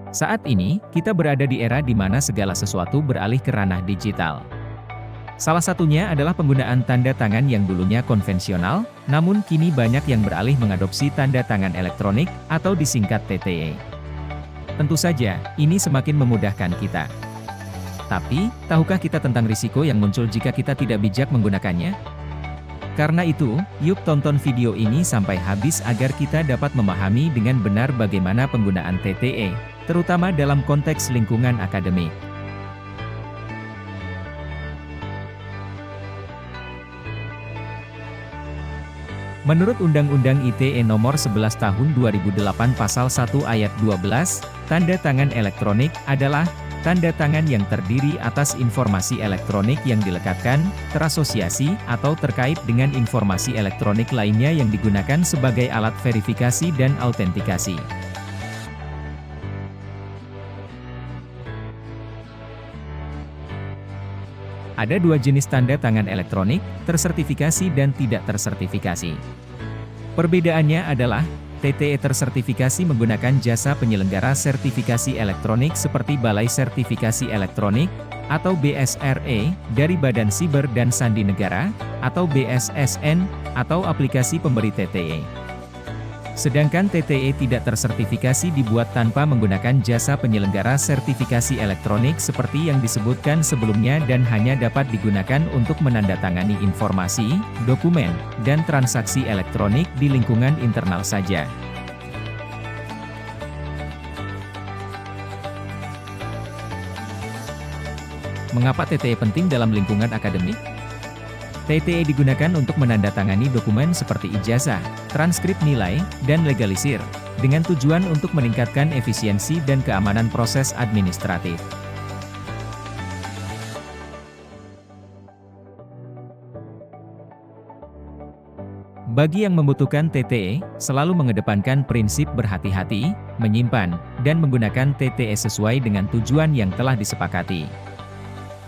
Saat ini, kita berada di era di mana segala sesuatu beralih ke ranah digital. Salah satunya adalah penggunaan tanda tangan yang dulunya konvensional, namun kini banyak yang beralih mengadopsi tanda tangan elektronik, atau disingkat TTE. Tentu saja, ini semakin memudahkan kita. Tapi, tahukah kita tentang risiko yang muncul jika kita tidak bijak menggunakannya? Karena itu, yuk tonton video ini sampai habis agar kita dapat memahami dengan benar bagaimana penggunaan TTE, terutama dalam konteks lingkungan akademik. Menurut Undang-Undang ITE Nomor 11 Tahun 2008 Pasal 1 Ayat 12, tanda tangan elektronik adalah tanda tangan yang terdiri atas informasi elektronik yang dilekatkan, terasosiasi, atau terkait dengan informasi elektronik lainnya yang digunakan sebagai alat verifikasi dan autentikasi. Ada dua jenis tanda tangan elektronik, tersertifikasi dan tidak tersertifikasi. Perbedaannya adalah, TTE tersertifikasi menggunakan jasa penyelenggara sertifikasi elektronik seperti Balai Sertifikasi Elektronik, atau BSRE, dari Badan Siber dan Sandi Negara, atau BSSN, atau aplikasi pemberi TTE. Sedangkan TTE tidak tersertifikasi dibuat tanpa menggunakan jasa penyelenggara sertifikasi elektronik seperti yang disebutkan sebelumnya dan hanya dapat digunakan untuk menandatangani informasi, dokumen, dan transaksi elektronik di lingkungan internal saja. Mengapa TTE penting dalam lingkungan akademik? TTE digunakan untuk menandatangani dokumen seperti ijazah, transkrip nilai, dan legalisir, dengan tujuan untuk meningkatkan efisiensi dan keamanan proses administratif. Bagi yang membutuhkan TTE, selalu mengedepankan prinsip berhati-hati, menyimpan, dan menggunakan TTE sesuai dengan tujuan yang telah disepakati.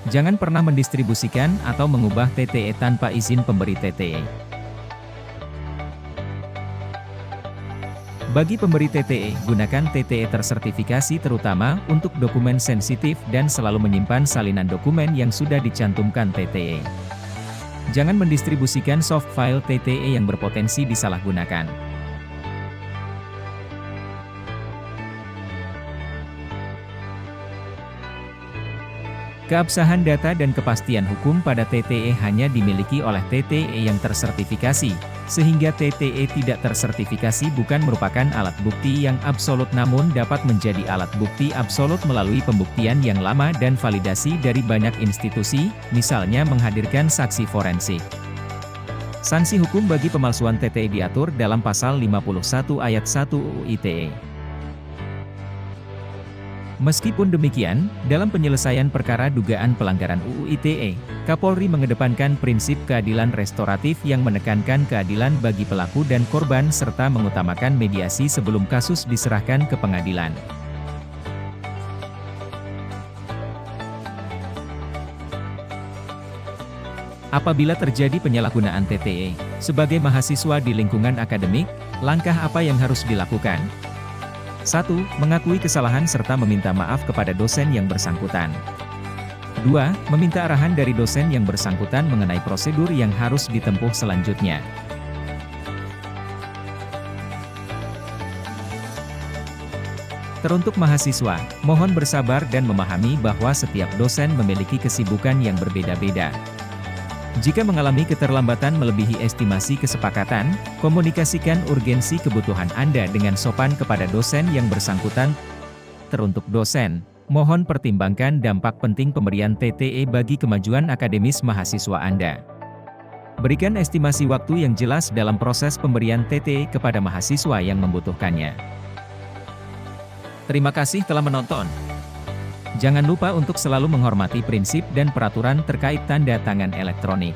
Jangan pernah mendistribusikan atau mengubah TTE tanpa izin pemberi TTE. Bagi pemberi TTE, gunakan TTE tersertifikasi terutama untuk dokumen sensitif dan selalu menyimpan salinan dokumen yang sudah dicantumkan TTE. Jangan mendistribusikan soft file TTE yang berpotensi disalahgunakan. Keabsahan data dan kepastian hukum pada TTE hanya dimiliki oleh TTE yang tersertifikasi, sehingga TTE tidak tersertifikasi bukan merupakan alat bukti yang absolut namun dapat menjadi alat bukti absolut melalui pembuktian yang lama dan validasi dari banyak institusi, misalnya menghadirkan saksi forensik. Sanksi hukum bagi pemalsuan TTE diatur dalam Pasal 51 Ayat 1 UU ITE. Meskipun demikian, dalam penyelesaian perkara dugaan pelanggaran UU ITE, Kapolri mengedepankan prinsip keadilan restoratif yang menekankan keadilan bagi pelaku dan korban serta mengutamakan mediasi sebelum kasus diserahkan ke pengadilan. Apabila terjadi penyalahgunaan TTE, sebagai mahasiswa di lingkungan akademik, langkah apa yang harus dilakukan? 1. Mengakui kesalahan serta meminta maaf kepada dosen yang bersangkutan. 2. Meminta arahan dari dosen yang bersangkutan mengenai prosedur yang harus ditempuh selanjutnya. Teruntuk mahasiswa, mohon bersabar dan memahami bahwa setiap dosen memiliki kesibukan yang berbeda-beda. Jika mengalami keterlambatan melebihi estimasi kesepakatan, komunikasikan urgensi kebutuhan Anda dengan sopan kepada dosen yang bersangkutan. Teruntuk dosen, mohon pertimbangkan dampak penting pemberian TTE bagi kemajuan akademis mahasiswa Anda. Berikan estimasi waktu yang jelas dalam proses pemberian TTE kepada mahasiswa yang membutuhkannya. Terima kasih telah menonton. Jangan lupa untuk selalu menghormati prinsip dan peraturan terkait tanda tangan elektronik.